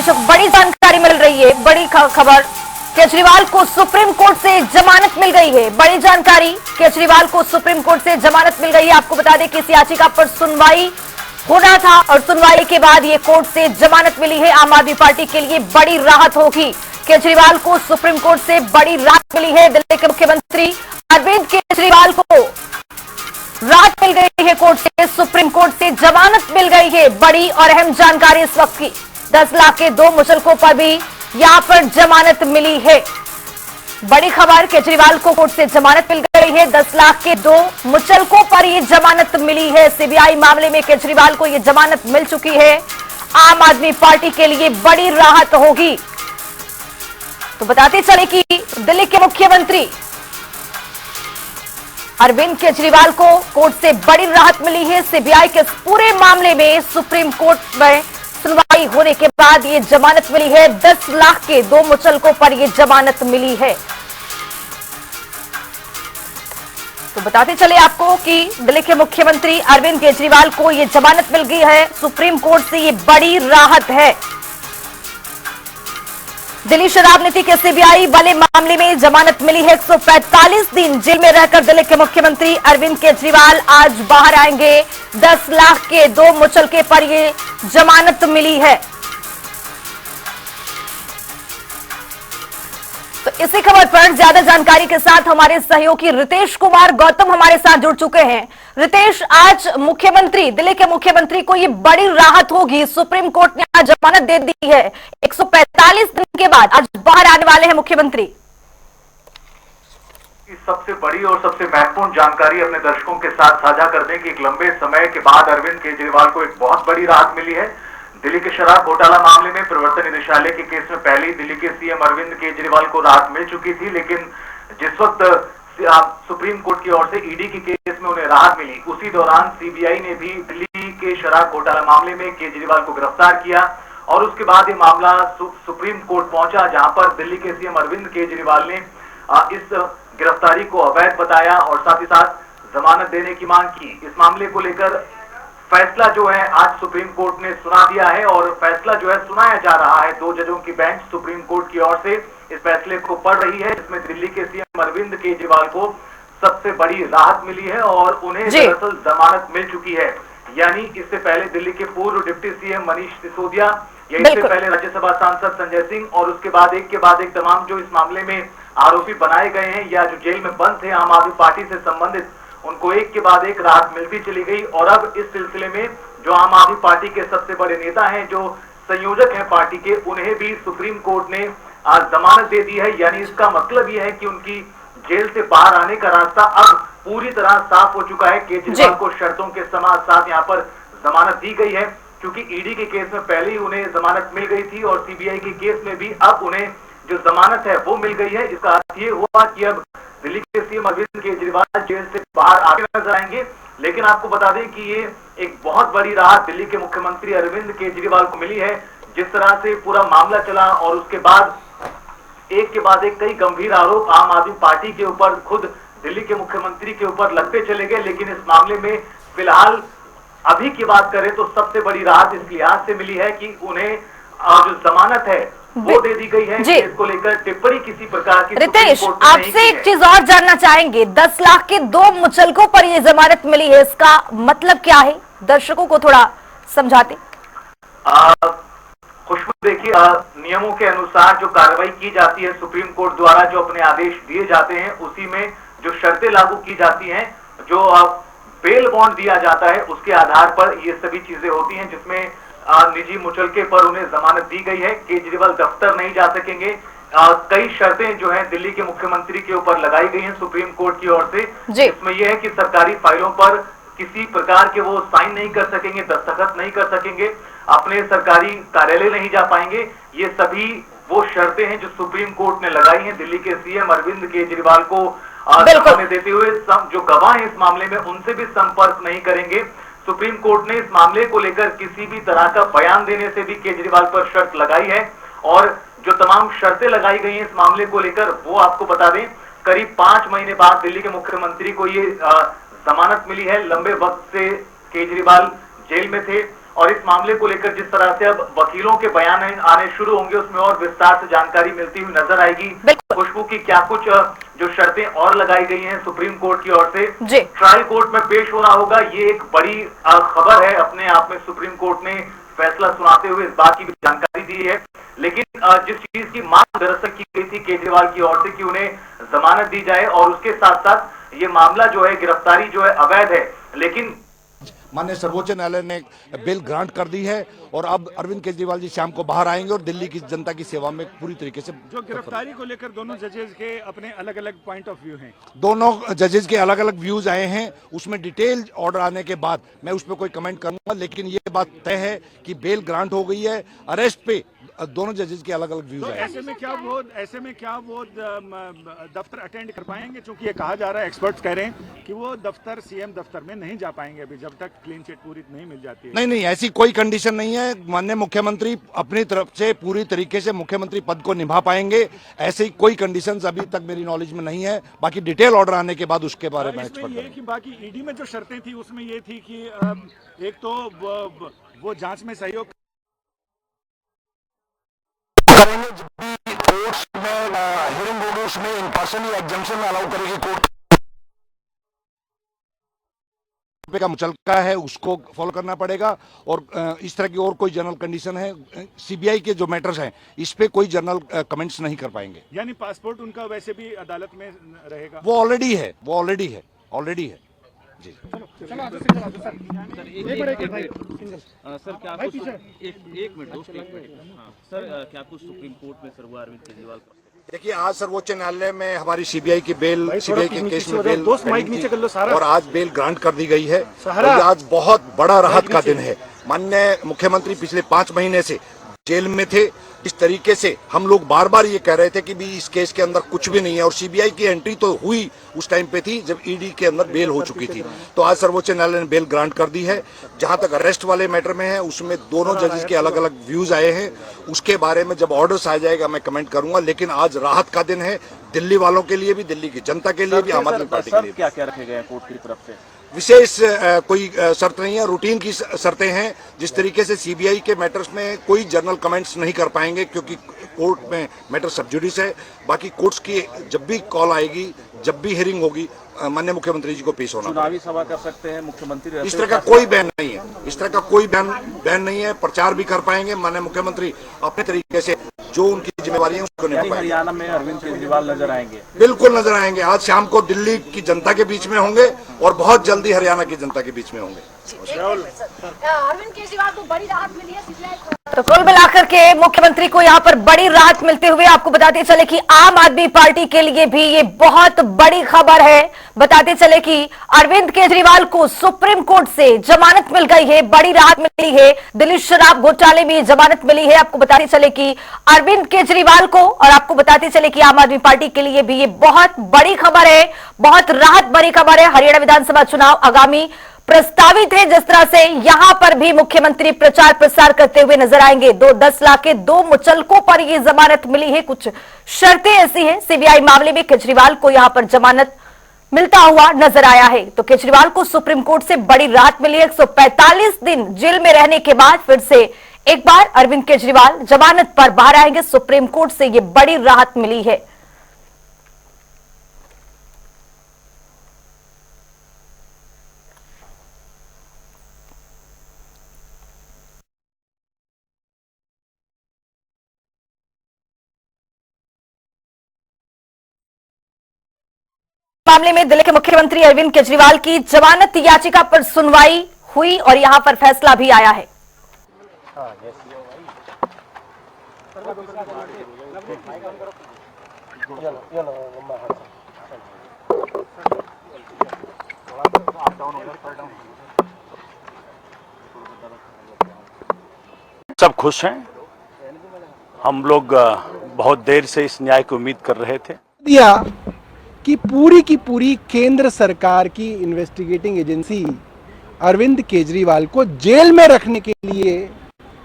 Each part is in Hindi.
दर्शक, बड़ी जानकारी मिल रही है, बड़ी खबर। केजरीवाल को सुप्रीम कोर्ट से जमानत मिल गई है। बड़ी जानकारी, केजरीवाल को सुप्रीम कोर्ट से जमानत मिल गई है। आपको बता दें कि इस याचिका पर सुनवाई होना था और सुनवाई के बाद ये कोर्ट से जमानत मिली है। आम आदमी पार्टी के लिए बड़ी राहत होगी। केजरीवाल को सुप्रीम कोर्ट से बड़ी राहत मिली है। दिल्ली के मुख्यमंत्री अरविंद केजरीवाल को राहत मिल गई है। कोर्ट से, सुप्रीम कोर्ट से जमानत मिल गई है। बड़ी और अहम जानकारी इस वक्त की। 10 लाख के 2 मुचलकों पर भी यहां पर जमानत मिली है। बड़ी खबर, केजरीवाल को कोर्ट से जमानत मिल गई है। 10 लाख के 2 मुचलकों पर यह जमानत मिली है। सीबीआई मामले में केजरीवाल को यह जमानत मिल चुकी है। आम आदमी पार्टी के लिए बड़ी राहत होगी। तो बताते चले कि दिल्ली के मुख्यमंत्री अरविंद केजरीवाल को कोर्ट से बड़ी राहत मिली है। सीबीआई के पूरे मामले में सुप्रीम कोर्ट में सुनवाई होने के बाद ये जमानत मिली है। 10 लाख के 2 मुचलकों पर यह जमानत मिली है। तो बताते चले आपको कि दिल्ली के मुख्यमंत्री अरविंद केजरीवाल को यह जमानत मिल गई है। सुप्रीम कोर्ट से यह बड़ी राहत है। दिल्ली शराब नीति के सीबीआई वाले मामले में जमानत मिली है। 145 दिन जेल में रहकर दिल्ली के मुख्यमंत्री अरविंद केजरीवाल आज बाहर आएंगे। 10 लाख के 2 मुचलके पर यह जमानत मिली है। तो इसी खबर पर ज्यादा जानकारी के साथ हमारे सहयोगी रितेश कुमार गौतम हमारे साथ जुड़ चुके हैं। रितेश, आज मुख्यमंत्री, दिल्ली के मुख्यमंत्री को ये बड़ी राहत होगी। सुप्रीम कोर्ट ने आज जमानत दे दी है। 145 दिन के बाद आज बाहर आने वाले हैं मुख्यमंत्री। सबसे बड़ी और सबसे महत्वपूर्ण जानकारी अपने दर्शकों के साथ साझा कर दें कि एक लंबे समय के बाद अरविंद केजरीवाल को एक बहुत बड़ी राहत मिली है। दिल्ली के शराब घोटाला मामले में प्रवर्तन निदेशालय के केस में पहले ही दिल्ली के सीएम अरविंद केजरीवाल को राहत मिल चुकी थी, लेकिन जिस वक्त सुप्रीम कोर्ट की ओर से ईडी के केस में उन्हें राहत मिली, उसी दौरान सीबीआई ने भी दिल्ली के शराब घोटाला मामले में केजरीवाल को गिरफ्तार किया और उसके बाद ये मामला सुप्रीम कोर्ट पहुंचा, जहां पर दिल्ली के सीएम अरविंद केजरीवाल ने इस गिरफ्तारी को अवैध बताया और साथ ही साथ जमानत देने की मांग की। इस मामले को लेकर फैसला जो है आज सुप्रीम कोर्ट ने सुना दिया है और फैसला जो है सुनाया जा रहा है। 2 जजों की बेंच सुप्रीम कोर्ट की ओर से इस फैसले को पढ़ रही है, जिसमें दिल्ली के सीएम अरविंद केजरीवाल को सबसे बड़ी राहत मिली है और उन्हें दरअसल जमानत मिल चुकी है। यानी इससे पहले दिल्ली के पूर्व डिप्टी सीएम मनीष सिसोदिया, या इससे पहले राज्यसभा सांसद संजय सिंह और उसके बाद एक तमाम जो इस मामले में आरोपी बनाए गए हैं या जो जेल में बंद थे आम आदमी पार्टी से संबंधित, उनको एक के बाद एक राहत मिलती चली गई। और अब इस सिलसिले में जो आम आदमी पार्टी के सबसे बड़े नेता हैं, जो संयोजक हैं पार्टी के, उन्हें भी सुप्रीम कोर्ट ने आज जमानत दे दी है। यानी इसका मतलब यह है कि उनकी जेल से बाहर आने का रास्ता अब पूरी तरह साफ हो चुका है। केजरीवाल को शर्तों के साथ यहाँ पर जमानत दी गई है, क्योंकि ईडी के केस में पहले ही उन्हें जमानत मिल गई थी और सीबीआई के केस में भी अब उन्हें जो जमानत है वो मिल गई है। इसका अर्थ ये हुआ कि अब दिल्ली के सीएम अरविंद केजरीवाल जेल से बाहर आगे नजर आएंगे। लेकिन आपको बता दें कि ये एक बहुत बड़ी राहत दिल्ली के मुख्यमंत्री अरविंद केजरीवाल को मिली है। जिस तरह से पूरा मामला चला और उसके बाद एक के बाद एक कई गंभीर आरोप आम आदमी पार्टी के ऊपर, खुद दिल्ली के मुख्यमंत्री के ऊपर लगते चले गए, लेकिन इस मामले में फिलहाल अभी की बात करें तो सबसे बड़ी राहत इस लिहाज से मिली है कि उन्हें जो जमानत है वो दे दी गई है। इसको लेकर टिप्पणी किसी प्रकार की रितेश, आपसे एक चीज और जानना चाहेंगे। 10 लाख के 2 मुचलकों पर यह जमानत मिली है, इसका मतलब क्या है? दर्शकों को थोड़ा समझाते। खुशबू, देखिए, नियमों के अनुसार जो कार्रवाई की जाती है सुप्रीम कोर्ट द्वारा, जो अपने आदेश दिए जाते हैं, उसी में जो शर्तें लागू की जाती हैं, जो बेल बॉन्ड दिया जाता है, उसके आधार पर ये सभी चीजें होती हैं, जिसमें निजी मुचलके पर उन्हें जमानत दी गई है। केजरीवाल दफ्तर नहीं जा सकेंगे। कई शर्तें जो हैं दिल्ली के मुख्यमंत्री के ऊपर लगाई गई हैं सुप्रीम कोर्ट की ओर से। इसमें यह है कि सरकारी फाइलों पर किसी प्रकार के वो साइन नहीं कर सकेंगे, दस्तखत नहीं कर सकेंगे, अपने सरकारी कार्यालय नहीं जा पाएंगे। ये सभी वो शर्तें हैं जो सुप्रीम कोर्ट ने लगाई हैं दिल्ली के सीएम अरविंद केजरीवाल को जमानत देते हुए। जो गवाह हैं इस मामले में, उनसे भी संपर्क नहीं करेंगे। सुप्रीम कोर्ट ने इस मामले को लेकर किसी भी तरह का बयान देने से भी केजरीवाल पर शर्त लगाई है और जो तमाम शर्तें लगाई गई हैं इस मामले को लेकर, वो आपको बता दें, करीब 5 महीने बाद दिल्ली के मुख्यमंत्री को ये जमानत मिली है। लंबे वक्त से केजरीवाल जेल में थे और इस मामले को लेकर जिस तरह से अब वकीलों के बयान आने शुरू होंगे उसमें और विस्तार से जानकारी मिलती हुई नजर आएगी। खुशबू की क्या कुछ जो शर्तें और लगाई गई हैं सुप्रीम कोर्ट की ओर से ट्रायल कोर्ट में पेश होना होगा, ये एक बड़ी खबर है अपने आप में। सुप्रीम कोर्ट ने फैसला सुनाते हुए इस बात की भी जानकारी दी है, लेकिन जिस चीज की मांग दरअसल की गई थी केजरीवाल की ओर से कि उन्हें जमानत दी जाए और उसके साथ साथ ये मामला जो है गिरफ्तारी जो है अवैध है, लेकिन माननीय सर्वोच्च न्यायालय ने बेल ग्रांट कर दी है और अब अरविंद केजरीवाल जी शाम को बाहर आएंगे और दिल्ली की जनता की सेवा में पूरी तरीके से। जो गिरफ्तारी को लेकर दोनों जजेस के अपने अलग अलग पॉइंट ऑफ व्यू हैं, दोनों जजेस के अलग अलग व्यूज आए हैं, उसमें डिटेल ऑर्डर आने के बाद मैं उस पर कोई कमेंट करूंगा, लेकिन ये बात तय है कि बेल ग्रांट हो गई है। अरेस्ट पे दोनों जजेस के अलग अलग व्यूज तो आए। ऐसे में क्या वो दफ्तर अटेंड कर पाएंगे? क्योंकि ये कहा जा रहा है, एक्सपर्ट्स कह रहे हैं कि वो दफ्तर सीएम दफ्तर में नहीं जा पाएंगे अभी जब तक क्लीन चिट पूरी नहीं मिल जाती है। नहीं, ऐसी कोई कंडीशन नहीं है। माननीय मुख्यमंत्री अपनी तरफ से पूरी तरीके से मुख्यमंत्री पद को निभा पाएंगे, ऐसी कोई कंडीशंस अभी तक मेरी नॉलेज में नहीं है। बाकी डिटेल ऑर्डर आने के बाद उसके बारे में कि बाकी ईडी में जो शर्तें थी उसमें ये थी कि एक तो वो जांच में सहयोग करेंगे, जब भी कोर्ट्स में हियरिंग होगी उसमें इन पर्सन या एग्जाम्पशन में अलाउ करेगी कोर्ट। का मुचलका है उसको फॉलो करना पड़ेगा और इस तरह की और कोई जनरल कंडीशन है, सीबीआई के जो मैटर्स हैं इस पे कोई जनरल कमेंट्स नहीं कर पाएंगे। यानी पासपोर्ट उनका वैसे भी अदालत में रहेगा? वो ऑलरेडी है जी। सर क्या एक मिनट सर क्या कुछ सुप्रीम कोर्ट में सर हुआ अरविंद केजरीवाल का? देखिए, आज सर्वोच्च न्यायालय में हमारी सीबीआई के केस में बेल और आज बेल ग्रांट कर दी गई है और आज बहुत बड़ा राहत का दिन है। माननीय मुख्यमंत्री पिछले 5 महीने से जेल में थे। इस तरीके से हम लोग बार बार ये कह रहे थे कि भी इस केस के अंदर कुछ भी नहीं है और सीबीआई की एंट्री तो हुई उस टाइम पे थी जब ईडी के अंदर बेल हो चुकी थी। तो आज सर्वोच्च न्यायालय ने बेल ग्रांट कर दी है। जहां तक अरेस्ट वाले मैटर में है उसमें दोनों जजेस के अलग अलग व्यूज आए हैं, उसके बारे में जब ऑर्डर्स आ जाएगा मैं कमेंट करूंगा। लेकिन आज राहत का दिन है दिल्ली वालों के लिए भी, दिल्ली की जनता के लिए भी, आम आदमी पार्टी के लिए। क्या क्या रखे गए कोर्ट की तरफ से? विशेष कोई शर्त नहीं है, रूटीन की शर्तें हैं। जिस तरीके से सीबीआई के मैटर्स में कोई जनरल कमेंट्स नहीं कर पाएंगे क्योंकि कोर्ट में मैटर सब जुडिस है। बाकी कोर्ट्स की जब भी कॉल आएगी, जब भी हियरिंग होगी, माननीय मुख्यमंत्री जी को पेश होना। चुनावी सभा कर सकते हैं मुख्यमंत्री? इस तरह का कोई बैन नहीं है, इस तरह का कोई बैन नहीं है। प्रचार भी कर पाएंगे माननीय मुख्यमंत्री अपने तरीके से, जो उनकी जिम्मेवारी है उसको निभा पाएंगे। हरियाणा में अरविंद केजरीवाल नजर आएंगे? बिल्कुल नजर आएंगे। आज शाम को दिल्ली की जनता के बीच में होंगे और बहुत जल्दी हरियाणा की जनता के बीच में होंगे। अरविंद केजरीवाल को बड़ी राहत मिली है। तो कुल मिलाकर के मुख्यमंत्री को यहां पर बड़ी राहत मिलते हुए आपको बताते चले कि आम आदमी पार्टी के लिए भी ये बहुत बड़ी खबर है। बताते चले कि अरविंद केजरीवाल को सुप्रीम कोर्ट से जमानत मिल गई है, बड़ी राहत मिली है। दिल्ली शराब घोटाले में जमानत मिली है। आपको बताते चले कि अरविंद केजरीवाल को, और आपको बताते चले कि आम आदमी पार्टी के लिए भी ये बहुत बड़ी खबर है, बहुत राहत भरी खबर है। हरियाणा विधानसभा चुनाव आगामी प्रस्तावित है, जिस तरह से यहां पर भी मुख्यमंत्री प्रचार प्रसार करते हुए नजर आएंगे। 10 लाख के 2 मुचलकों पर यह जमानत मिली है। कुछ शर्तें ऐसी हैं, सीबीआई मामले में केजरीवाल को यहां पर जमानत मिलता हुआ नजर आया है। तो केजरीवाल को सुप्रीम कोर्ट से बड़ी राहत मिली है। 145 दिन जेल में रहने के बाद फिर से एक बार अरविंद केजरीवाल जमानत पर बाहर आएंगे। सुप्रीम कोर्ट से यह बड़ी राहत मिली है। मामले में दिल्ली के मुख्यमंत्री अरविंद केजरीवाल की जमानत याचिका पर सुनवाई हुई और यहां पर फैसला भी आया है। सब खुश हैं। हम लोग बहुत देर से इस न्याय की उम्मीद कर रहे थे। दिया कि पूरी की पूरी केंद्र सरकार की इन्वेस्टिगेटिंग एजेंसी अरविंद केजरीवाल को जेल में रखने के लिए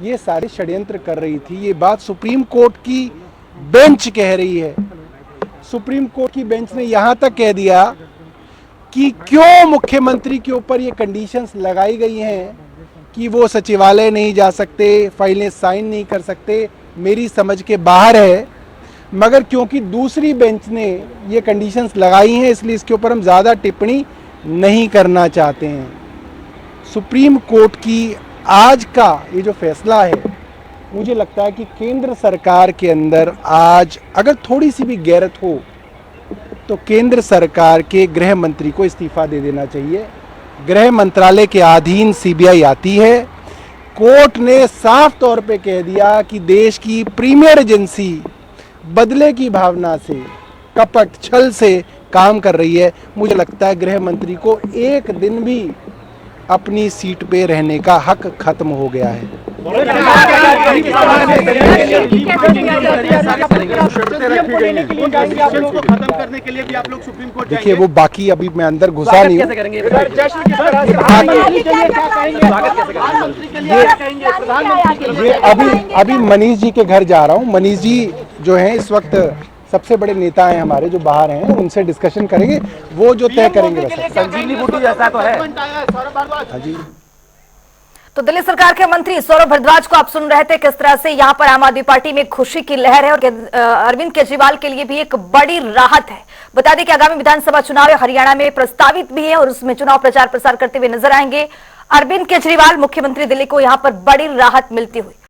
ये सारे षड्यंत्र कर रही थी। ये बात सुप्रीम कोर्ट की बेंच कह रही है। सुप्रीम कोर्ट की बेंच ने यहाँ तक कह दिया कि क्यों मुख्यमंत्री के ऊपर ये कंडीशंस लगाई गई हैं कि वो सचिवालय नहीं जा सकते, फाइलें साइन नहीं कर सकते, मेरी समझ के बाहर है। मगर क्योंकि दूसरी बेंच ने ये कंडीशंस लगाई हैं, इसलिए इसके ऊपर हम ज़्यादा टिप्पणी नहीं करना चाहते हैं। सुप्रीम कोर्ट की आज का ये जो फैसला है, मुझे लगता है कि केंद्र सरकार के अंदर आज अगर थोड़ी सी भी गैरत हो तो केंद्र सरकार के गृह मंत्री को इस्तीफा दे देना चाहिए। गृह मंत्रालय के अधीन सीबीआई आती है। कोर्ट ने साफ तौर पे कह दिया कि देश की प्रीमियर एजेंसी बदले की भावना से, कपट छल से काम कर रही है। मुझे लगता है गृह मंत्री को एक दिन भी अपनी सीट पे रहने का हक खत्म हो गया है। देखिए वो बाकी अभी मैं अंदर घुसा नहीं हूँ। अभी मनीष जी के घर जा रहा हूँ। मनीष जी जो हैं इस वक्त सबसे बड़े नेता हैं हमारे जो बाहर हैं, उनसे डिस्कशन करेंगे, वो जो तय करेंगे। संजीवनी बूटी जैसा तो है। हाँ जी। तो दिल्ली सरकार के मंत्री सौरभ भारद्वाज को आप सुन रहे थे, किस तरह से यहां पर आम आदमी पार्टी में खुशी की लहर है और अरविंद केजरीवाल के लिए भी एक बड़ी राहत है। बता दें कि आगामी विधानसभा चुनाव हरियाणा में प्रस्तावित भी है और उसमें चुनाव प्रचार प्रसार करते हुए नजर आएंगे। अरविंद केजरीवाल मुख्यमंत्री दिल्ली को यहां पर बड़ी राहत मिलती हुई।